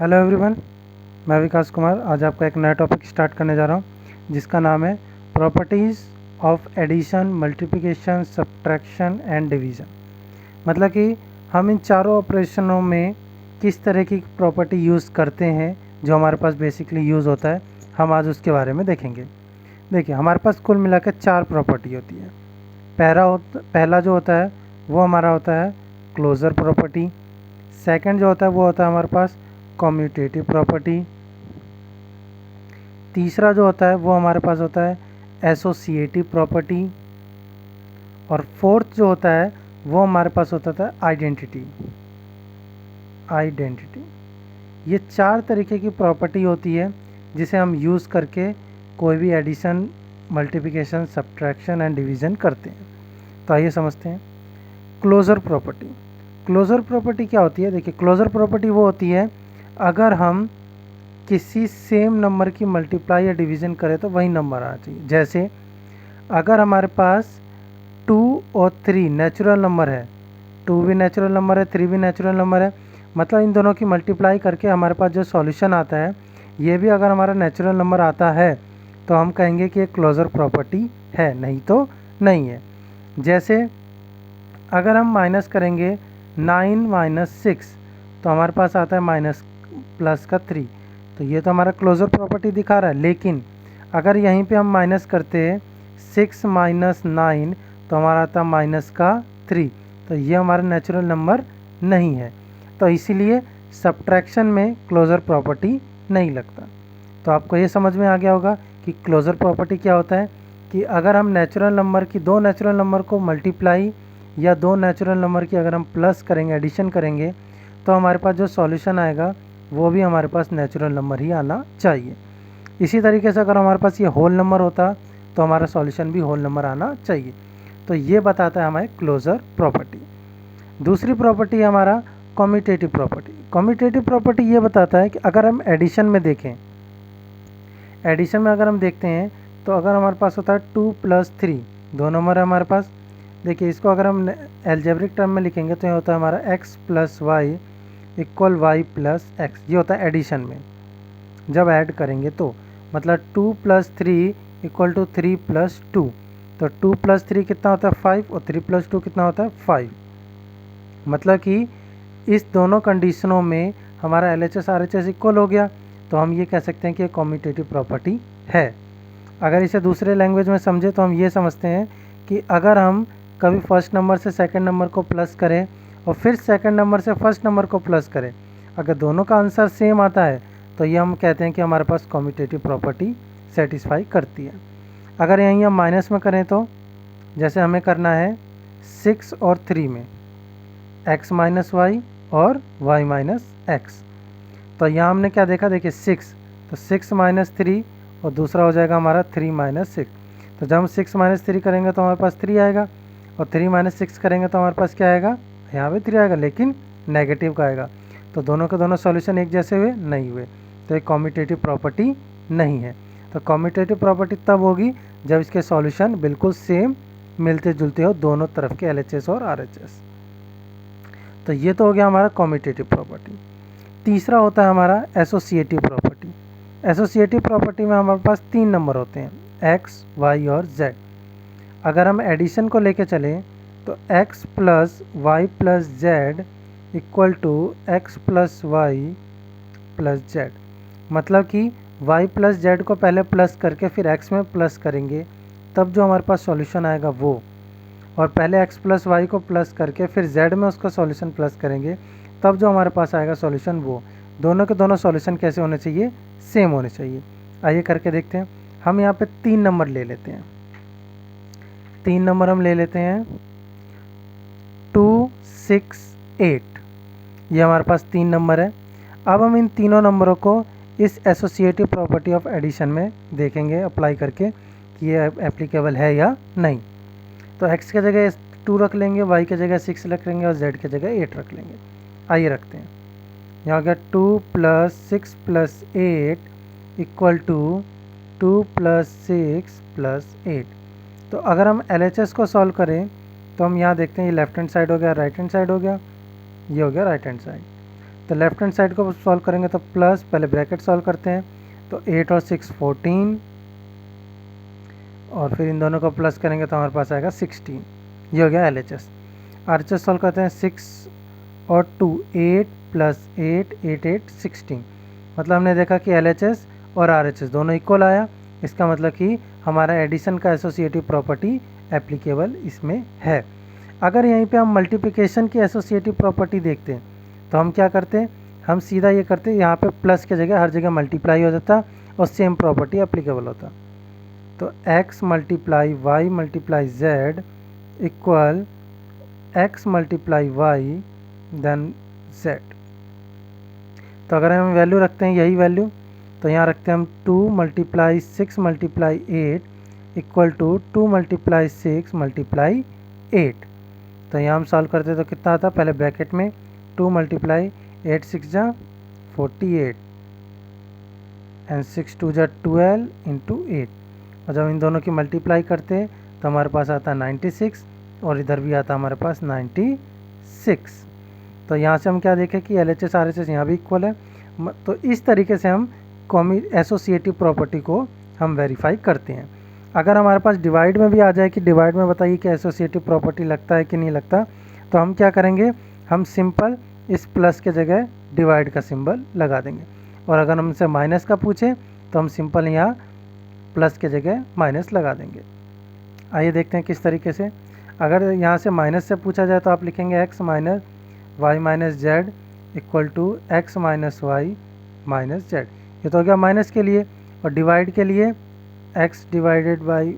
Hello everyone, मैं विकास कुमार आज आपका एक नया टॉपिक स्टार्ट करने जा रहा हूँ जिसका नाम है properties of addition, multiplication, subtraction and division. मतलब कि हम इन चारों ऑपरेशनों में किस तरह की प्रॉपर्टी यूज़ करते हैं जो हमारे पास बेसिकली यूज़ होता है, हम आज उसके बारे में देखेंगे। देखिए, हमारे पास कुल मिलाकर 4 प्रॉपर्टी होती है। पहला जो होता है वो हमारा होता है क्लोज़र प्रॉपर्टी। सेकंड जो होता है वो होता है हमारे पास कम्यूटेटिव प्रॉपर्टी। तीसरा जो होता है वो हमारे पास होता है एसोसिएटिव प्रॉपर्टी। और फोर्थ जो होता है वो हमारे पास होता था आइडेंटिटी। ये 4 तरीके की प्रॉपर्टी होती है जिसे हम यूज़ करके कोई भी addition, multiplication, subtraction and division करते हैं। तो आइए समझते हैं क्लोज़र प्रॉपर्टी। क्लोज़र प्रॉपर्टी क्या होती है? देखिए, क्लोज़र प्रॉपर्टी वो होती है अगर हम किसी सेम नंबर की मल्टीप्लाई या डिवीज़न करें तो वही नंबर आना चाहिए। जैसे अगर हमारे पास 2 और 3 नेचुरल नंबर है, 2 भी नेचुरल नंबर है, 3 भी नेचुरल नंबर है, मतलब इन दोनों की मल्टीप्लाई करके हमारे पास जो सॉल्यूशन आता है ये भी अगर हमारा नेचुरल नंबर आता है तो हम कहेंगे कि एक क्लोज़र प्रॉपर्टी है, नहीं तो नहीं है। जैसे अगर हम माइनस करेंगे 9 - 6 तो हमारे पास आता है माइनस प्लस का 3, तो ये तो हमारा क्लोज़र प्रॉपर्टी दिखा रहा है। लेकिन अगर यहीं पे हम माइनस करते 6 - 9 तो हमारा आता माइनस का 3, तो ये हमारा नेचुरल नंबर नहीं है, तो इसीलिए सब्ट्रैक्शन में क्लोज़र प्रॉपर्टी नहीं लगता। तो आपको ये समझ में आ गया होगा कि क्लोज़र प्रॉपर्टी क्या होता है कि अगर हम नेचुरल नंबर की, 2 नेचुरल नंबर को मल्टीप्लाई या 2 नेचुरल नंबर की अगर हम प्लस करेंगे, एडिशन करेंगे, तो हमारे पास जो सॉल्यूशन आएगा वो भी हमारे पास नेचुरल नंबर ही आना चाहिए। इसी तरीके से अगर हमारे पास ये होल नंबर होता तो हमारा सॉल्यूशन भी होल नंबर आना चाहिए। तो ये बताता है हमारे क्लोज़र प्रॉपर्टी। दूसरी प्रॉपर्टी है हमारा कम्यूटेटिव प्रॉपर्टी। कम्यूटेटिव प्रॉपर्टी ये बताता है कि अगर हम एडिशन में देखें, एडिशन में अगर हम देखते हैं तो अगर हमारे पास होता है 2 + 3, 2 नंबर है हमारे पास। देखिए, इसको अगर हम एल्जेब्रिक टर्म में लिखेंगे तो ये होता है हमारा x + y = y + x। ये होता है एडिशन में जब ऐड करेंगे तो, मतलब 2 + 3 = 3 + 2, तो 2 + 3 कितना होता है 5 और 3 + 2 कितना होता है 5। मतलब कि इस दोनों कंडीशनों में हमारा LHS RHS इक्वल हो गया, तो हम ये कह सकते हैं कि कम्यूटेटिव प्रॉपर्टी है। अगर इसे दूसरे लैंग्वेज में समझे तो हम ये समझते हैं कि अगर हम कभी फर्स्ट नंबर से सेकंड नंबर को प्लस करें और फिर सेकंड नंबर से फर्स्ट नंबर को प्लस करें, अगर दोनों का आंसर सेम आता है तो ये हम कहते हैं कि हमारे पास कम्यूटेटिव प्रॉपर्टी सेटिस्फाई करती है। अगर यहीं हम माइनस में करें तो जैसे हमें करना है 6 और 3 में x - y और y - x, तो यहाँ हमने क्या देखा? देखिए 6, तो 6 - 3 और दूसरा हो जाएगा हमारा 3 - 6। तो जब हम 6 - 3 करेंगे तो हमारे पास 3 आएगा और 3 - 6 करेंगे तो हमारे पास क्या आएगा? यहाँ पे 3 आएगा, लेकिन नेगेटिव का आएगा। तो दोनों के दोनों सॉल्यूशन एक जैसे हुए? नहीं हुए, तो एक कम्यूटेटिव प्रॉपर्टी नहीं है। तो कम्यूटेटिव प्रॉपर्टी तब होगी जब इसके सॉल्यूशन बिल्कुल सेम, मिलते जुलते हो दोनों तरफ के LHS और RHS। तो ये तो हो गया हमारा कम्यूटेटिव प्रॉपर्टी। तीसरा होता है हमारा एसोसिएटिव प्रॉपर्टी। एसोसिएटिव प्रॉपर्टी में हमारे पास 3 नंबर होते हैं, x, y और z। अगर हम एडिशन को लेके चलें तो x + y + z = x + y + z। मतलब कि y + z को पहले प्लस करके फिर x में प्लस करेंगे, तब जो हमारे पास सॉल्यूशन आएगा वो, और पहले x + y को प्लस करके फिर z में उसका सॉल्यूशन प्लस करेंगे, तब जो हमारे पास आएगा सॉल्यूशन वो। दोनों के दोनों सॉल्यूशन कैसे होने चाहिए? सेम होने चाहिए। आइए करके देखते हैं। हम यहाँ पे 3 नंबर ले लेते हैं। 3 नंबर हम ले लेते हैं 2, 6, 8। ये हमारे पास 3 नंबर है। अब हम इन तीनों नंबरों को इस एसोसिएटिव प्रॉपर्टी ऑफ एडिशन में देखेंगे अप्लाई करके कि ये एप्लीकेबल है या नहीं। तो x के जगह 2 रख लेंगे, y के जगह 6 रख लेंगे और z के जगह 8 रख लेंगे। आइए रखते हैं। यहाँ हो गया 2 + 6 + 8 = 2 + 6 + 8। तो अगर हम LHS को सॉल्व करें तो हम यहाँ देखते हैं ये लेफ्ट हैंड साइड हो गया, राइट हैंड साइड हो गया, ये हो गया राइट हैंड साइड। तो लेफ्ट हैंड साइड को सॉल्व करेंगे तो प्लस, पहले ब्रैकेट सॉल्व करते हैं, तो 8 और 6 14, और फिर इन दोनों को प्लस करेंगे तो हमारे पास आएगा 16। ये हो गया LHS। RHS सॉल्व करते हैं, 6 और 2 8 प्लस 8 8 8 16। मतलब हमने देखा कि LHS और RHS दोनों इक्वल आया। इसका मतलब कि हमारा एडिशन का एसोसिएटिव प्रॉपर्टी एप्लीकेबल इसमें है। अगर यहीं पे हम मल्टीप्लिकेशन की एसोसिएटिव प्रॉपर्टी देखते हैं तो हम क्या करते हैं, हम सीधा ये करते हैं, यहाँ पे प्लस की जगह हर जगह मल्टीप्लाई हो जाता और सेम प्रॉपर्टी एप्लीकेबल होता। तो x multiply y multiply z equal x multiply y then z। तो अगर हम वैल्यू रखते हैं यही वैल्यू, तो यहाँ रखते हैं हम 2 multiply 6 multiply 8 equal to 2 multiply 6 multiply 8। तो यहाँ हम सॉल्व करते तो कितना आता, पहले ब्रैकेट में 2 मल्टीप्लाई 8 6 जा 48 एंड 6 2 जा 12 इंटू 8। और जब इन दोनों की मल्टीप्लाई करते हैं तो हमारे पास आता है 96 और इधर भी आता है हमारे पास 96। तो यहाँ से हम क्या देखें कि LHS RHS यहाँ भी इक्वल है। तो इस तरीके से हम एसोसिएटिव प्रॉपर्टी को हम वेरीफाई करते हैं। अगर हमारे पास डिवाइड में भी आ जाए कि डिवाइड में बताइए कि एसोसिएटिव प्रॉपर्टी लगता है कि नहीं लगता, तो हम क्या करेंगे, हम सिंपल इस प्लस के जगह डिवाइड का सिंबल लगा देंगे। और अगर हमसे माइनस का पूछे तो हम सिंपल यहाँ प्लस के जगह माइनस लगा देंगे। आइए देखते हैं किस तरीके से। अगर यहाँ से माइनस से पूछा जाए तो आप लिखेंगे x minus y minus z equal to x minus y minus z. ये तो हो गया माइनस के लिए, और डिवाइड के लिए x divided by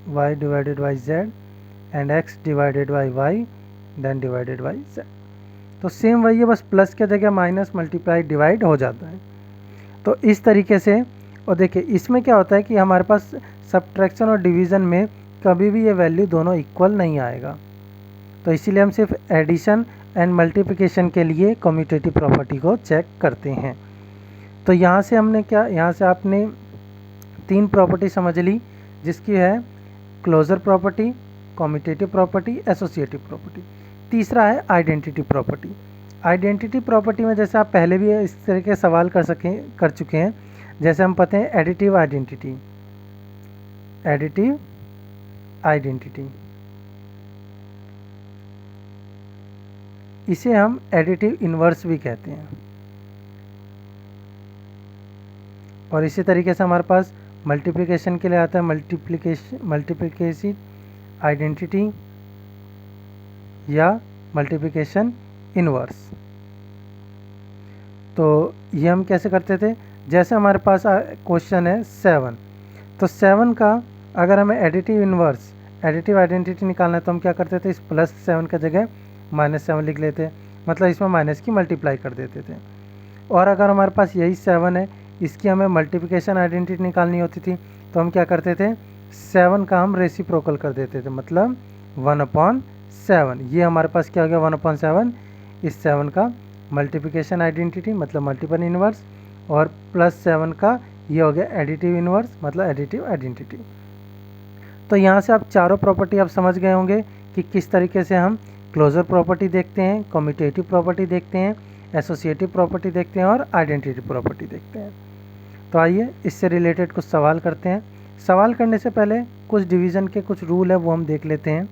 y divided by z and x divided by y then divided by z. तो सेम वही है, बस प्लस के जगह माइनस मल्टीप्लाई डिवाइड हो जाता है। तो इस तरीके से। और देखिए इसमें क्या होता है कि हमारे पास सब्ट्रैक्शन और डिवीज़न में कभी भी ये वैल्यू दोनों इक्वल नहीं आएगा। तो इसीलिए हम सिर्फ एडिशन एंड मल्टीप्लिकेशन के लिए कम्यूटेटिव प्रॉपर्टी को चेक करते हैं। तो यहाँ से हमने क्या, यहाँ से आपने 3 प्रॉपर्टी समझ ली, जिसकी है closure property, commutative property, associative property. तीसरा है आइडेंटिटी प्रॉपर्टी। आइडेंटिटी प्रॉपर्टी में जैसे आप पहले भी इस तरह के सवाल कर चुके हैं, जैसे हम पता है एडिटिव आइडेंटिटी, एडिटिव आइडेंटिटी, इसे हम एडिटिव इन्वर्स भी कहते हैं। और इसी तरीके से हमारे पास मल्टीप्लिकेशन के लिए आता है मल्टीप्लिकेशन आइडेंटिटी या मल्टीप्लिकेशन इन्वर्स। तो ये हम कैसे करते थे, जैसे हमारे पास क्वेश्चन है 7, तो 7 का अगर हमें एडिटिव इन्वर्स एडिटिव आइडेंटिटी निकालना है तो हम क्या करते थे, इस +7 का जगह -7 लिख लेते, मतलब इसमें माइनस की मल्टीप्लाई कर देते थे। और अगर हमारे पास यही 7 है, इसकी हमें मल्टीप्लिकेशन आइडेंटिटी निकालनी होती थी, तो हम क्या करते थे, 7 का हम रेसिप्रोकल कर देते थे, मतलब 1/7। ये हमारे पास क्या हो गया 1/7, इस 7 का मल्टीप्लिकेशन आइडेंटिटी मतलब मल्टीपल इन्वर्स, और +7 का ये हो गया एडिटिव इन्वर्स मतलब एडिटिव आइडेंटिटी। तो यहाँ से आप चारों प्रॉपर्टी आप समझ गए होंगे कि किस तरीके से हम क्लोजर प्रॉपर्टी देखते हैं, कम्यूटेटिव प्रॉपर्टी देखते हैं, एसोसिएटिव प्रॉपर्टी देखते हैं और आइडेंटिटी प्रॉपर्टी देखते हैं। तो आइए इससे रिलेटेड कुछ सवाल करते हैं। सवाल करने से पहले कुछ डिवीज़न के कुछ रूल है वो हम देख लेते हैं।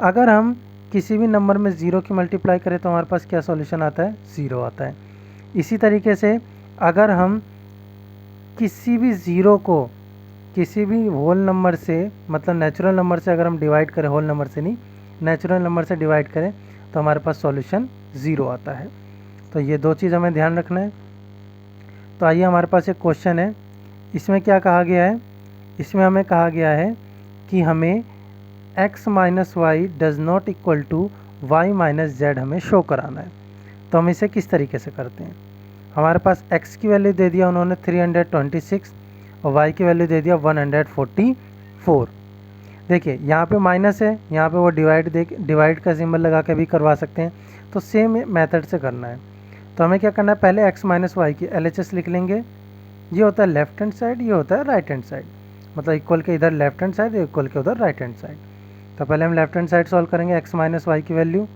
अगर हम किसी भी नंबर में 0 की मल्टीप्लाई करें तो हमारे पास क्या सॉल्यूशन आता है, 0 आता है। इसी तरीके से अगर हम किसी भी 0 को किसी भी होल नंबर से मतलब नेचुरल नंबर से अगर हम डिवाइड करें, होल नंबर से नहीं नेचुरल नंबर से डिवाइड करें, तो हमारे पास सॉल्यूशन 0 आता है। तो ये 2 चीज़ हमें ध्यान रखना है। तो आइए हमारे पास एक क्वेश्चन है, इसमें क्या कहा गया है, इसमें हमें कहा गया है कि हमें x minus y does not equal to y minus z हमें शो कराना है। तो हम इसे किस तरीके से करते हैं, हमारे पास x की वैल्यू दे दिया उन्होंने 326 और y की वैल्यू दे दिया 144। देखिए यहाँ पे माइनस है, यहाँ पे वो डिवाइड का सिंबल लगा के भी करवा सकते हैं। तो सेम मेथड से करना है। तो हमें क्या करना है, पहले x माइनस वाई की LHS लिख लेंगे। ये होता है लेफ्ट हैंड साइड, ये होता है राइट हैंड साइड, मतलब इक्वल के इधर लेफ्ट हैंड साइड, इक्वल के उधर राइट हैंड साइड। तो पहले हम लेफ्ट हैंड साइड सॉल्व करेंगे, x माइनस वाई की वैल्यू,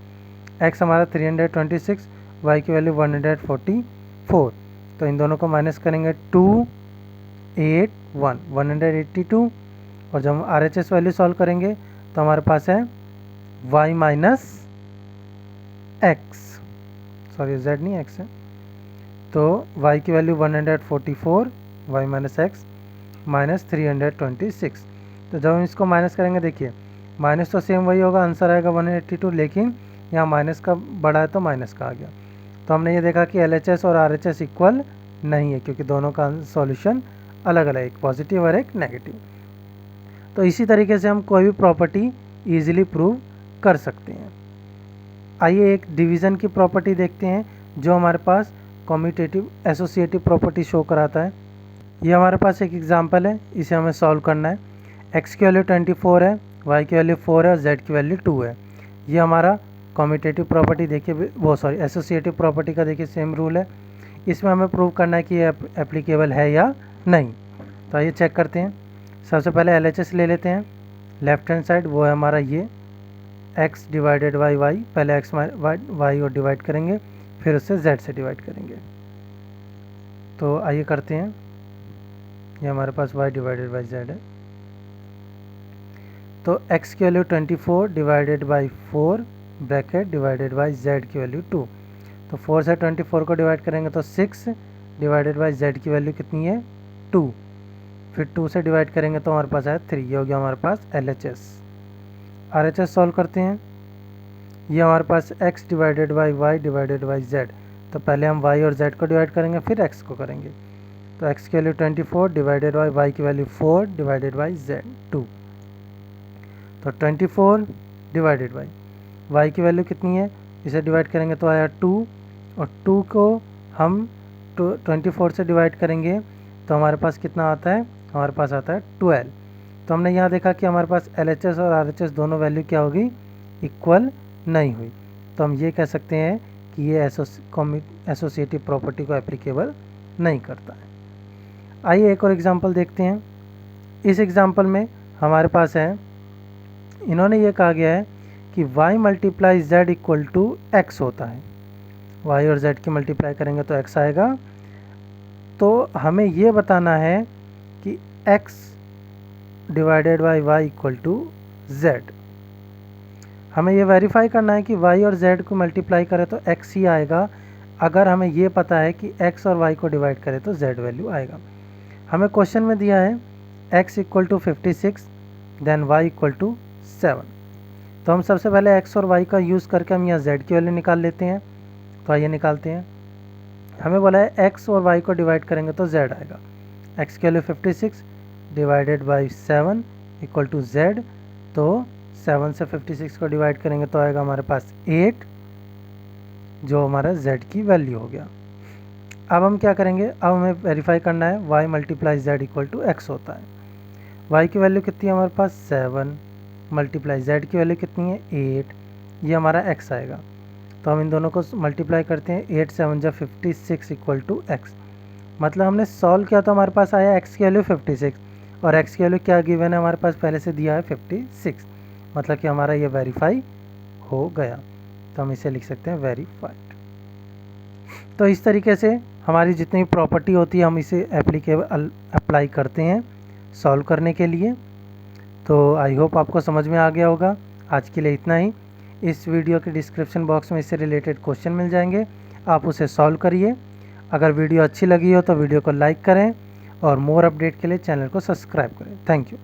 x हमारा 326 y की वैल्यू 144। तो इन दोनों को माइनस करेंगे 281 182, और जब हम RHS वैल्यू सॉल्व करेंगे तो हमारे पास है y minus x, sorry z नहीं x है, तो y की value 144 y minus x minus 326। तो जब हम इसको माइनस करेंगे, देखिए माइनस तो सेम वही होगा, आंसर आएगा 182, लेकिन यहाँ माइनस का बड़ा है तो माइनस का आ गया। तो हमने ये देखा कि LHS और RHS इक्वल नहीं है, क्योंकि दोनों का सॉल्यूशन अलग अलग है, एक पॉजिटिव और एक नेगेटिव। तो इसी तरीके से हम कोई भी प्रॉपर्टी ईजिली प्रूव कर सकते हैं। आइए एक डिवीज़न की प्रॉपर्टी देखते हैं, जो हमारे पास कम्यूटेटिव एसोसिएटिव प्रॉपर्टी शो कराता है। ये हमारे पास एक एग्जांपल है, इसे हमें सॉल्व करना है। x की वैल्यू 24 है, y की वैल्यू 4 है और z की वैल्यू 2 है। ये हमारा कम्यूटेटिव प्रॉपर्टी देखिए, वो सॉरी एसोसिएटिव प्रॉपर्टी का देखिए सेम रूल है। इसमें हमें प्रूव करना है कि ये एप्लीकेबल है या नहीं। तो आइए चेक करते हैं। सबसे पहले LHS ले लेते हैं। लेफ्ट हैंड साइड वो है हमारा ये x डिवाइडेड बाई y, पहले x y और डिवाइड करेंगे, फिर उससे z से डिवाइड करेंगे। तो आइए करते हैं। ये हमारे पास y डिवाइडेड बाई z है। तो x की value 24 divided by 4 bracket divided by z की वैल्यू 2। तो 4 से 24 को डिवाइड करेंगे तो 6 डिवाइडेड बाई z की वैल्यू कितनी है 2, फिर 2 से डिवाइड करेंगे तो हमारे पास है 3। ये हो गया हमारे पास LHS। RHS सॉल्व करते हैं। ये हमारे पास x divided by y divided by z। तो पहले हम y और z को डिवाइड करेंगे, फिर x को करेंगे। तो x की वैल्यू 24 डिवाइडेड बाई y की वैल्यू 4 डिवाइडेड बाई z 2। तो 24 डिवाइडेड बाई y की वैल्यू कितनी है, इसे डिवाइड करेंगे तो आया 2, और 2 को हम 24 से डिवाइड करेंगे तो हमारे पास कितना आता है, हमारे पास आता है 12। तो हमने यहाँ देखा कि हमारे पास LHS और RHS दोनों वैल्यू क्या होगी, इक्वल नहीं हुई। तो हम ये कह सकते हैं कि ये एसोसिएटिव प्रॉपर्टी को एप्लीकेबल नहीं करता है। आइए एक और एग्जांपल देखते हैं। इस एग्जांपल में हमारे पास है, इन्होंने ये कहा गया है कि y multiply z equal to x होता है। y और z की मल्टीप्लाई करेंगे तो x आएगा। तो हमें ये बताना है कि x divided by y equal to z। हमें ये वेरीफाई करना है कि y और z को मल्टीप्लाई करें तो x ही आएगा, अगर हमें ये पता है कि x और y को डिवाइड करें तो z वैल्यू आएगा। हमें क्वेश्चन में दिया है x equal to 56 then y equal to 7। तो हम सबसे पहले x और y का यूज़ करके हम यहाँ z की वैल्यू निकाल लेते हैं। तो आइए निकालते हैं। हमें बोला है x और y को डिवाइड करेंगे तो z आएगा। x की value 56 divided by 7 equal to z। तो 7 से 56 को डिवाइड करेंगे तो आएगा हमारे पास 8, जो हमारा z की वैल्यू हो गया। अब हम क्या करेंगे, अब हमें वेरीफाई करना है y multiply z equal to x होता है। y की वैल्यू कितनी है हमारे पास 7, मल्टीप्लाई z की वैल्यू कितनी है 8, ये हमारा x आएगा। तो हम इन दोनों को मल्टीप्लाई करते हैं, 8 7 जा 56 इक्वल टू x। मतलब हमने सॉल्व किया तो हमारे पास आया x की वैल्यू 56, और x की वैल्यू क्या गिवन है हमारे पास पहले से दिया है 56, मतलब कि हमारा ये वेरीफाई हो गया। तो हम इसे लिख सकते हैं वेरीफाइड। तो इस तरीके से हमारी जितनी प्रॉपर्टी होती है हम इसे अप्लाई करते हैं सॉल्व करने के लिए। तो आई होप आपको समझ में आ गया होगा। आज के लिए इतना ही। इस वीडियो के डिस्क्रिप्शन बॉक्स में इससे रिलेटेड क्वेश्चन मिल जाएंगे, आप उसे सॉल्व करिए। अगर वीडियो अच्छी लगी हो तो वीडियो को लाइक करें, और मोर अपडेट के लिए चैनल को सब्सक्राइब करें। Thank you.